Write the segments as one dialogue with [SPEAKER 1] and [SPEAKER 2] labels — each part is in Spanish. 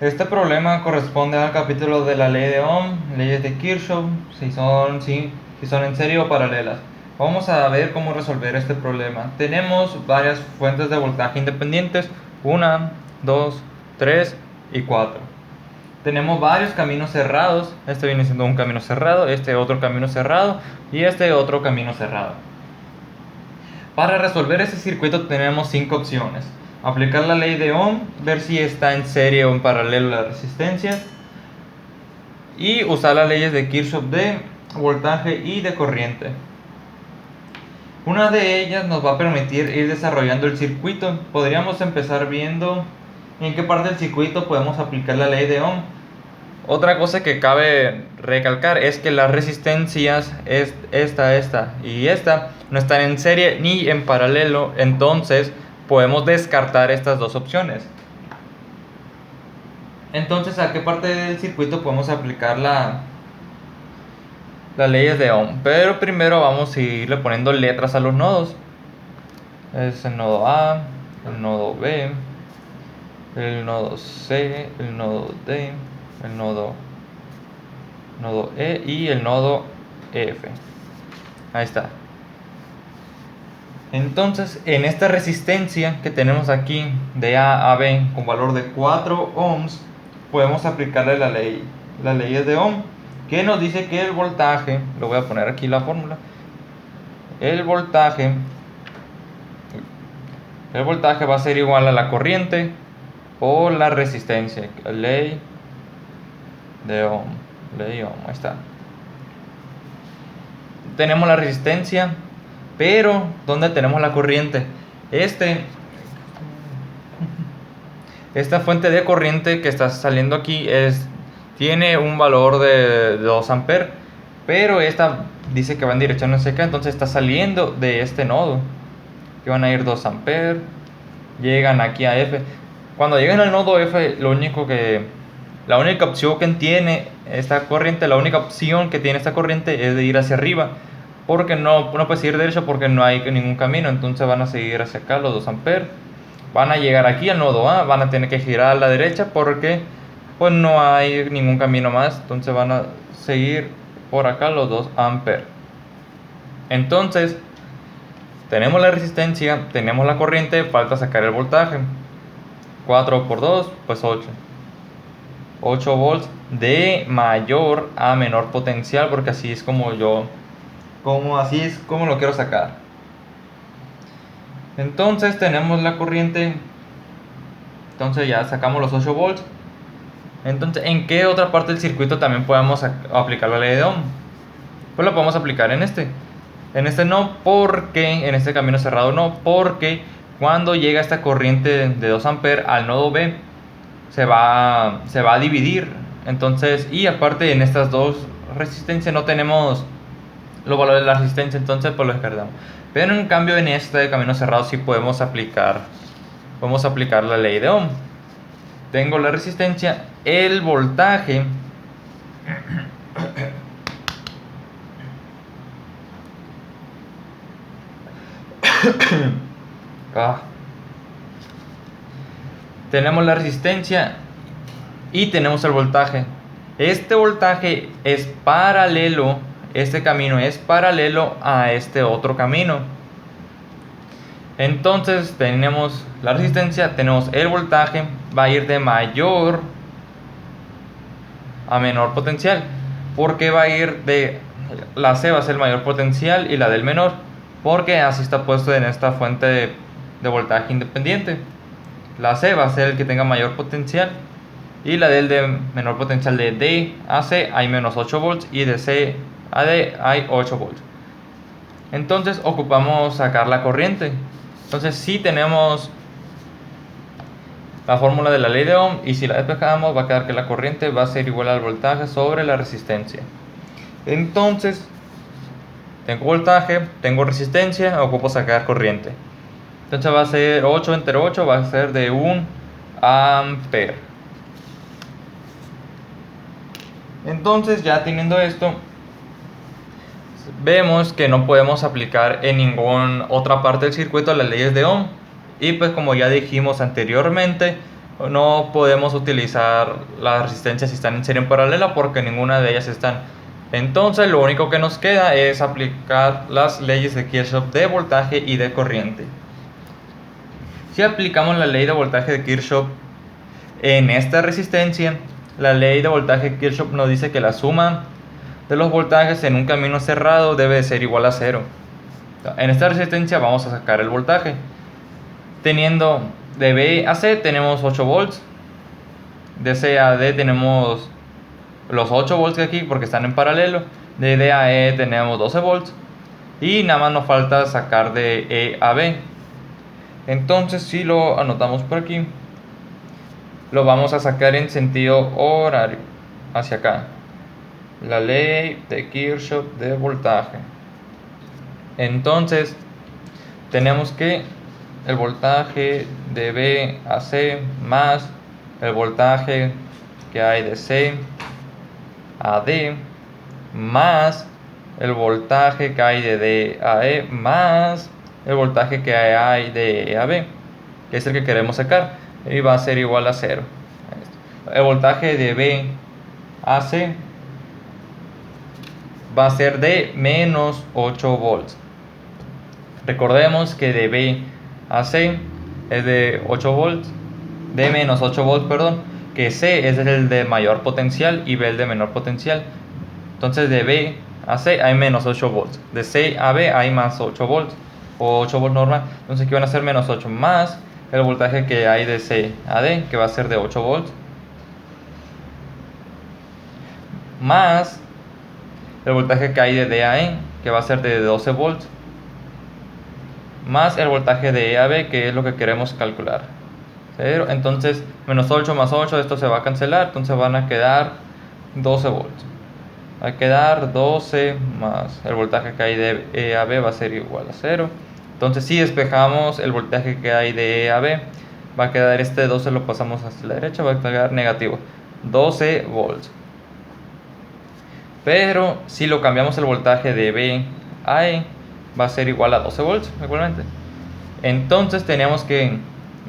[SPEAKER 1] Este problema corresponde al capítulo de la ley de Ohm, leyes de Kirchhoff, si son en serie o paralelas. Vamos a ver cómo resolver este problema. Tenemos varias fuentes de voltaje independientes, 1, 2, 3 y 4. Tenemos varios caminos cerrados, este viene siendo un camino cerrado, este otro camino cerrado y este otro camino cerrado. Para resolver este circuito tenemos 5 opciones. Aplicar la ley de Ohm, ver si está en serie o en paralelo la resistencia, y usar las leyes de Kirchhoff de voltaje y de corriente. Una de ellas nos va a permitir ir desarrollando el circuito. Podríamos empezar viendo en qué parte del circuito podemos aplicar la ley de Ohm. Otra cosa que cabe recalcar es que las resistencias, esta y esta, no están en serie ni en paralelo, entonces podemos descartar estas dos opciones. Entonces, ¿a qué parte del circuito podemos aplicar las leyes de Ohm? Pero primero vamos a irle poniendo letras a los nodos. Es el nodo A, el nodo B, el nodo C, el nodo D, el nodo E y el nodo F. Ahí está. Entonces, en esta resistencia que tenemos aquí de A a B con valor de 4 ohms, podemos aplicarle las leyes de Ohm, que nos dice que el voltaje, lo voy a poner aquí la fórmula, el voltaje va a ser igual a la corriente por la resistencia, ley de Ohm, ahí está. Tenemos la resistencia, pero ¿dónde tenemos la corriente? Esta fuente de corriente que está saliendo aquí tiene un valor de 2 amperes, pero esta dice que va en dirección no sé qué, entonces está saliendo de este nodo, que van a ir 2 amperes, llegan aquí a F. Cuando llegan al nodo F, la única opción que tiene esta corriente es de ir hacia arriba, porque no puede seguir derecho porque no hay ningún camino, entonces van a seguir hacia acá los 2 amperes. Van a llegar aquí al nodo A, van a tener que girar a la derecha porque pues no hay ningún camino más, entonces van a seguir por acá los 2 amperes. Entonces tenemos la resistencia, tenemos la corriente, falta sacar el voltaje. 4 por 2, pues 8 volts de mayor a menor potencial, porque así es como lo quiero sacar. Entonces tenemos la corriente, entonces ya sacamos los 8 volts. Entonces, ¿en qué otra parte del circuito también podemos aplicar la ley de Ohm? Pues la podemos aplicar en este no, porque en este camino cerrado no, porque cuando llega esta corriente de 2 amperes al nodo B se va a dividir. Entonces, y aparte en estas dos resistencias no tenemos los valores de la resistencia, entonces pues lo descartamos. Pero en cambio en este camino cerrado sí podemos aplicar la ley de Ohm. Tengo la resistencia, el voltaje tenemos la resistencia y tenemos el voltaje. Este voltaje es paralelo, este camino es paralelo a este otro camino. Entonces tenemos la resistencia, tenemos el voltaje, va a ir de mayor a menor potencial. Porque va a ir de la C va a ser el mayor potencial y la del menor, porque así está puesto en esta fuente de voltaje independiente. La C va a ser el que tenga mayor potencial y la del de menor potencial. De D a C hay menos 8 volts y de C a D hay 8 volts. Entonces ocupamos sacar la corriente. Entonces si tenemos la fórmula de la ley de Ohm y si la despejamos va a quedar que la corriente va a ser igual al voltaje sobre la resistencia. Entonces tengo voltaje, tengo resistencia, ocupo sacar corriente. Entonces va a ser 8 entre 8, va a ser de 1 ampere. Entonces ya teniendo esto, vemos que no podemos aplicar en ninguna otra parte del circuito las leyes de Ohm. Y pues como ya dijimos anteriormente, no podemos utilizar las resistencias si están en serie en paralela porque ninguna de ellas están. Entonces lo único que nos queda es aplicar las leyes de Kirchhoff de voltaje y de corriente. Si aplicamos la ley de voltaje de Kirchhoff en esta resistencia, la ley de voltaje de Kirchhoff nos dice que la suma de los voltajes en un camino cerrado debe de ser igual a 0. En esta resistencia vamos a sacar el voltaje. Teniendo de B a C tenemos 8 volts, de C a D tenemos los 8 volts de aquí porque están en paralelo, de D a E tenemos 12 volts y nada más nos falta sacar de E a B. Entonces si lo anotamos por aquí, lo vamos a sacar en sentido horario hacia acá, la ley de Kirchhoff de voltaje. Entonces tenemos que el voltaje de B a C más el voltaje que hay de C a D más el voltaje que hay de D a E más el voltaje que hay de E a B, que es el que queremos sacar, y va a ser igual a 0. El voltaje de B a C va a ser de menos 8 volts. Recordemos que de B a C es de 8 volts, de menos 8 volts, perdón, que C es el de mayor potencial y B el de menor potencial. Entonces de B a C hay menos 8 volts, de C a B hay más 8 volts o 8 volts normal. Entonces aquí van a ser menos 8 más el voltaje que hay de C a D, que va a ser de 8 volts, más el voltaje que hay de D a E, que va a ser de 12 volts, más el voltaje de E a B, que es lo que queremos calcular. 0. Entonces menos 8 más 8, esto se va a cancelar, entonces van a quedar 12 volts. Va a quedar 12 más el voltaje que hay de E a B va a ser igual a 0. Entonces si despejamos el voltaje que hay de E a B, va a quedar este 12, lo pasamos hacia la derecha, va a quedar negativo, 12 volts. Pero si lo cambiamos el voltaje de B a E, va a ser igual a 12 volts igualmente. Entonces tenemos que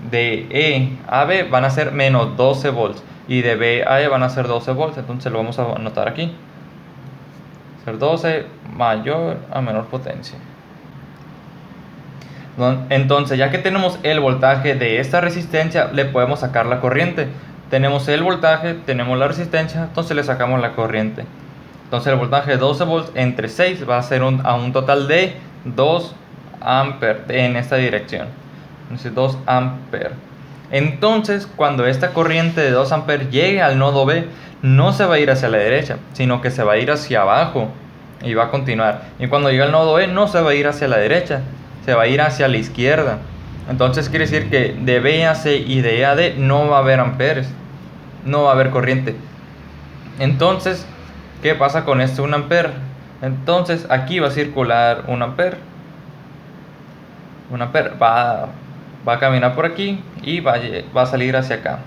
[SPEAKER 1] de E a B van a ser menos 12 volts y de B a E van a ser 12 volts. Entonces lo vamos a anotar aquí, ser 12 mayor a menor potencia. Entonces ya que tenemos el voltaje de esta resistencia, le podemos sacar la corriente. Tenemos el voltaje, tenemos la resistencia, entonces le sacamos la corriente. Entonces el voltaje de 12 volts entre 6 va a ser a un total de 2 amperes en esta dirección. Entonces 2 amperes. Entonces cuando esta corriente de 2 amperes llegue al nodo B, no se va a ir hacia la derecha, sino que se va a ir hacia abajo y va a continuar. Y cuando llegue al nodo E, no se va a ir hacia la derecha, se va a ir hacia la izquierda. Entonces quiere decir que de B a C y de E a D no va a haber amperes, no va a haber corriente. Entonces, ¿qué pasa con este 1 ampere? Entonces aquí va a circular 1 ampere. 1 ampere va a caminar por aquí y va a salir hacia acá.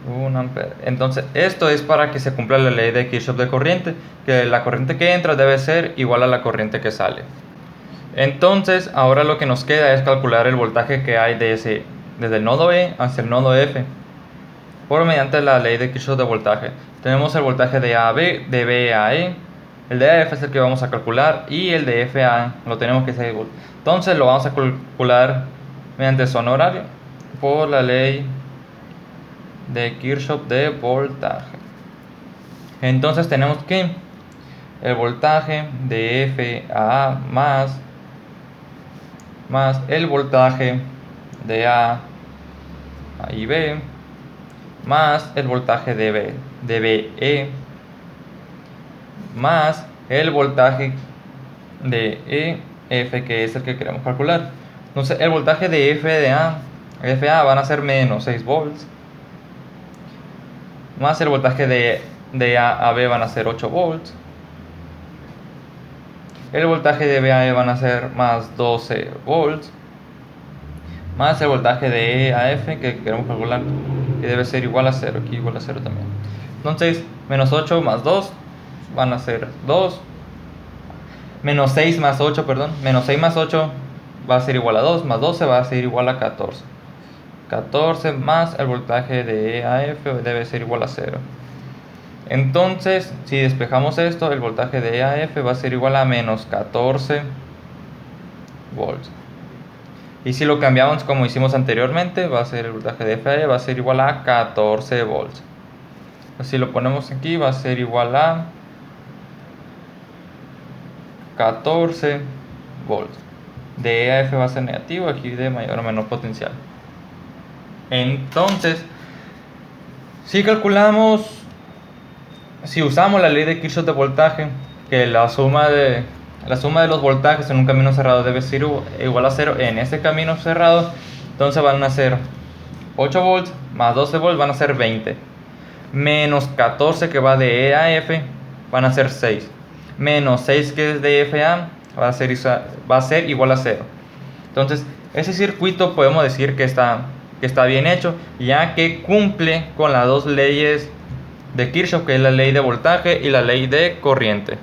[SPEAKER 1] 1 ampere. Entonces esto es para que se cumpla la ley de Kirchhoff de corriente, que la corriente que entra debe ser igual a la corriente que sale. Entonces ahora lo que nos queda es calcular el voltaje que hay desde el nodo E hacia el nodo F por mediante la ley de Kirchhoff de voltaje. Tenemos el voltaje de A a B, de B a E, el de F es el que vamos a calcular y el de F a lo tenemos que 6 volts. Entonces lo vamos a calcular mediante zona horaria por la ley de Kirchhoff de voltaje. Entonces tenemos que el voltaje de F a A más el voltaje de A y B más el voltaje de BE más el voltaje de EF, que es el que queremos calcular. Entonces el voltaje de FA van a ser menos 6 volts más el voltaje de A a B van a ser 8 volts, el voltaje de B a E van a ser más 12 volts más el voltaje de E a F que queremos calcular, que debe ser igual a 0, aquí igual a 0 también. Entonces menos 8 más 2 van a ser 2, menos 6 más 8, perdón, menos 6 más 8 va a ser igual a 2, más 12 va a ser igual a 14. 14 más el voltaje de EAF debe ser igual a 0. Entonces, si despejamos esto, el voltaje de EAF va a ser igual a menos 14 volts. Y si lo cambiamos como hicimos anteriormente, va a ser el voltaje de FAE va a ser igual a 14 volts. Si lo ponemos aquí, va a ser igual a 14 volts. De EAF va a ser negativo, aquí de mayor o menor potencial. Entonces, si calculamos, si usamos la ley de Kirchhoff de voltaje, que la suma de los voltajes en un camino cerrado debe ser igual a 0 en este camino cerrado, entonces van a ser 8 volts más 12 volts van a ser 20. Menos 14 que va de EAF van a ser 6. Menos 6 que es de FA va a ser igual a 0. Entonces, ese circuito podemos decir que está bien hecho, ya que cumple con las dos leyes de Kirchhoff, que es la ley de voltaje y la ley de corriente.